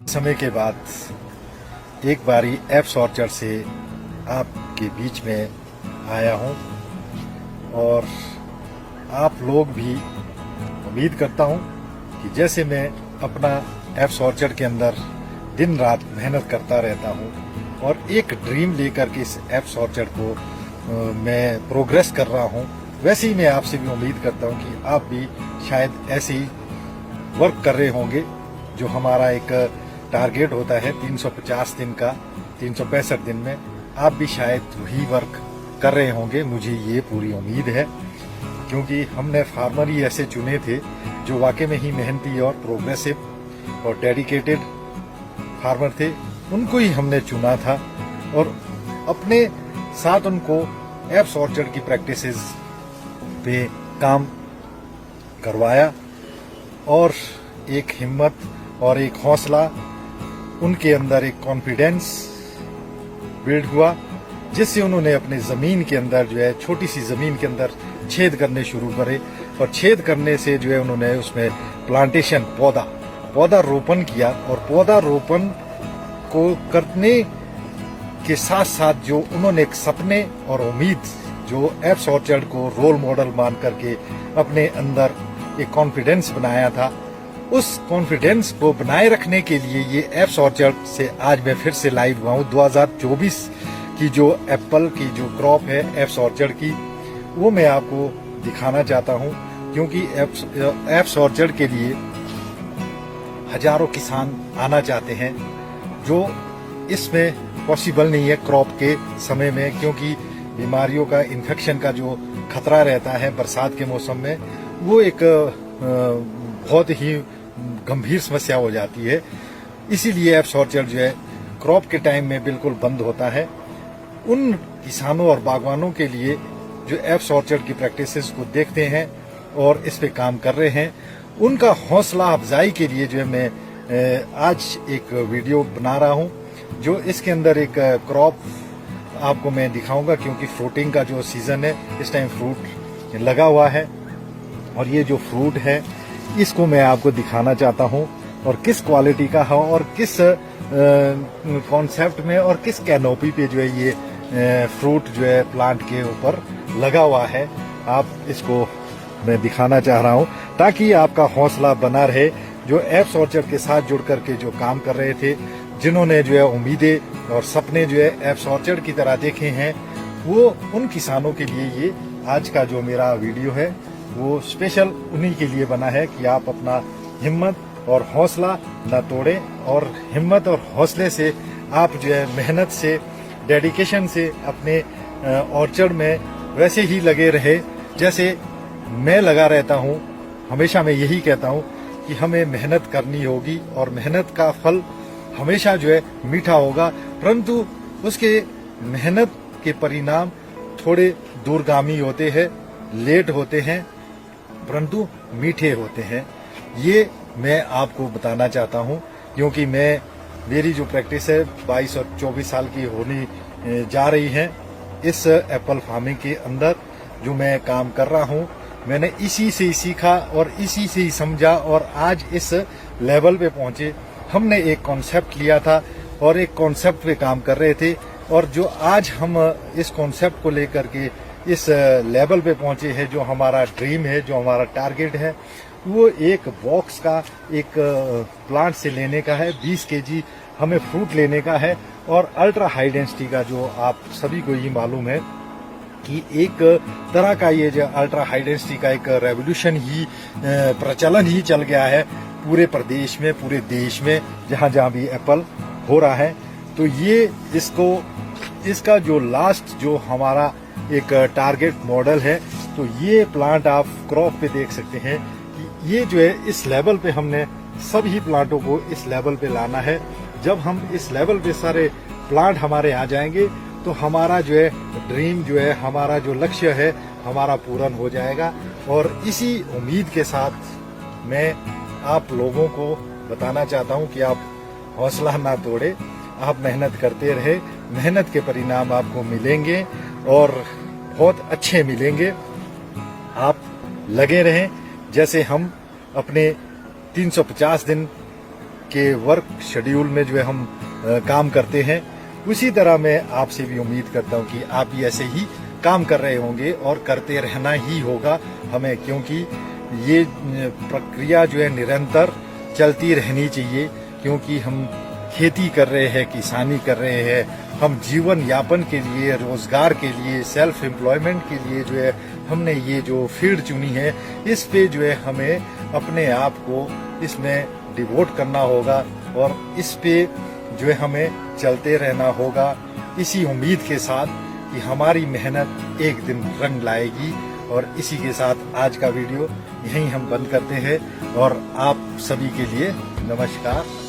समय के बाद एक बारी एप्स ऑर्चर्ड से आपके बीच में आया हूं और आप लोग भी उम्मीद करता हूं कि जैसे मैं अपना एप्स ऑर्चर्ड के अंदर दिन रात मेहनत करता रहता हूं और एक ड्रीम लेकर के इस एप्स ऑर्चर्ड को मैं प्रोग्रेस कर रहा हूं, वैसे ही मैं आपसे भी उम्मीद करता हूं कि आप भी शायद ऐसे ही वर्क कर रहे होंगे। जो हमारा एक टारगेट होता है 350 दिन का, 365 दिन में आप भी शायद वही वर्क कर रहे होंगे, मुझे ये पूरी उम्मीद है। क्योंकि हमने फार्मर ही ऐसे चुने थे जो वाकई में ही मेहनती और प्रोग्रेसिव और डेडिकेटेड फार्मर थे, उनको ही हमने चुना था और अपने साथ उनको एप्स ऑर्चर्ड की प्रैक्टिसेस पे काम करवाया और एक हिम्मत और एक हौसला, उनके अंदर एक कॉन्फिडेंस बिल्ड हुआ, जिससे उन्होंने अपने जमीन के अंदर जो है छोटी सी जमीन के अंदर छेद करने शुरू करे और छेद करने से जो है उन्होंने उसमें प्लांटेशन पौधा रोपण किया और पौधा रोपण को करने के साथ साथ जो उन्होंने एक सपने और उम्मीद जो एप्स ऑर्चर्ड को रोल मॉडल मान करके अपने अंदर एक कॉन्फिडेंस बनाया था, उस कॉन्फिडेंस को बनाए रखने के लिए ये एप्स ऑर्चर्ड से आज मैं फिर से लाइव हुआ हूँ। 2024 की जो एप्पल की जो क्रॉप है एप्स ऑर्चर्ड की, वो मैं आपको दिखाना चाहता हूँ। क्योंकि एप्स ऑर्चर्ड के लिए हजारों किसान आना चाहते हैं, जो इसमें पॉसिबल नहीं है क्रॉप के समय में, क्योंकि बीमारियों का, इन्फेक्शन का जो खतरा रहता है बरसात के मौसम में, वो एक बहुत ही गंभीर समस्या हो जाती है। इसीलिए एप्स ऑर्चर्ड जो है क्रॉप के टाइम में बिल्कुल बंद होता है। उन किसानों और बागवानों के लिए जो एप्स ऑर्चर्ड की प्रैक्टिसेस को देखते हैं और इस पे काम कर रहे हैं, उनका हौसला अफजाई के लिए जो है मैं आज एक वीडियो बना रहा हूं, जो इसके अंदर एक क्रॉप आपको मैं दिखाऊंगा। क्योंकि फ्रूटिंग का जो सीजन है, इस टाइम फ्रूट लगा हुआ है और ये जो फ्रूट है इसको मैं आपको दिखाना चाहता हूं और किस क्वालिटी का है और किस कॉन्सेप्ट में और किस कैनोपी पे जो है ये फ्रूट जो है प्लांट के ऊपर लगा हुआ है। आप इसको मैं दिखाना चाह रहा हूं ताकि आपका हौसला बना रहे। जो एप्स ऑर्चर्ड के साथ जुड़ करके जो काम कर रहे थे, जिन्होंने जो है उम्मीदें और सपने जो है एप्स ऑर्चर्ड की तरह देखे हैं, वो उन किसानों के लिए ये आज का जो मेरा वीडियो है वो स्पेशल उन्हीं के लिए बना है कि आप अपना हिम्मत और हौसला न तोड़ें और हिम्मत और हौसले से आप जो है मेहनत से, डेडिकेशन से अपने ऑर्चर्ड में वैसे ही लगे रहे जैसे मैं लगा रहता हूँ। हमेशा मैं यही कहता हूँ कि हमें मेहनत करनी होगी और मेहनत का फल हमेशा जो है मीठा होगा, परंतु उसके मेहनत के परिणाम थोड़े दूरगामी होते हैं, लेट होते हैं, परंतु मीठे होते हैं। ये मैं आपको बताना चाहता हूँ क्योंकि मेरी जो प्रैक्टिस है 22 और 24 साल की होने जा रही है इस एप्पल फार्मिंग के अंदर। जो मैं काम कर रहा हूँ मैंने इसी से ही सीखा और इसी से ही समझा और आज इस लेवल पे पहुंचे। हमने एक कॉन्सेप्ट लिया था और एक कॉन्सेप्ट पे काम कर रहे थे और जो आज हम इस कॉन्सेप्ट को लेकर के इस लेवल पे पहुंचे हैं, जो हमारा ड्रीम है, जो हमारा टारगेट है, वो एक बॉक्स का एक प्लांट से लेने का है। 20 केजी हमें फ्रूट लेने का है और अल्ट्रा हाई डेंसिटी का, जो आप सभी को ये मालूम है कि एक तरह का ये जो अल्ट्रा हाई डेंसिटी का एक रेवोल्यूशन ही, प्रचलन ही चल गया है पूरे प्रदेश में, पूरे देश में, जहां जहां भी एप्पल हो रहा है। तो ये इसका जो लास्ट जो हमारा एक टारगेट मॉडल है, तो ये प्लांट आप क्रॉप पे देख सकते हैं कि ये जो है इस लेवल पे हमने सभी प्लांटों को इस लेवल पे लाना है। जब हम इस लेवल पे सारे प्लांट हमारे आ जाएंगे तो हमारा जो है ड्रीम जो है, हमारा जो लक्ष्य है, हमारा पूर्ण हो जाएगा। और इसी उम्मीद के साथ मैं आप लोगों को बताना चाहता हूं कि आप हौसला ना तोड़े, आप मेहनत करते रहे, मेहनत के परिणाम आपको मिलेंगे और बहुत अच्छे मिलेंगे। आप लगे रहें जैसे हम अपने 350 दिन के वर्क शेड्यूल में जो है हम काम करते हैं, उसी तरह मैं आपसे भी उम्मीद करता हूं कि आप भी ऐसे ही काम कर रहे होंगे और करते रहना ही होगा हमें, क्योंकि ये प्रक्रिया जो है निरंतर चलती रहनी चाहिए। क्योंकि हम खेती कर रहे हैं, किसानी कर रहे हैं, हम जीवन यापन के लिए, रोजगार के लिए, सेल्फ एम्प्लॉयमेंट के लिए जो है हमने ये जो फील्ड चुनी है, इस पे जो है हमें अपने आप को इसमें डिवोट करना होगा और इस पे जो है हमें चलते रहना होगा, इसी उम्मीद के साथ कि हमारी मेहनत एक दिन रंग लाएगी। और इसी के साथ आज का वीडियो यहीं हम बंद करते हैं और आप सभी के लिए नमस्कार।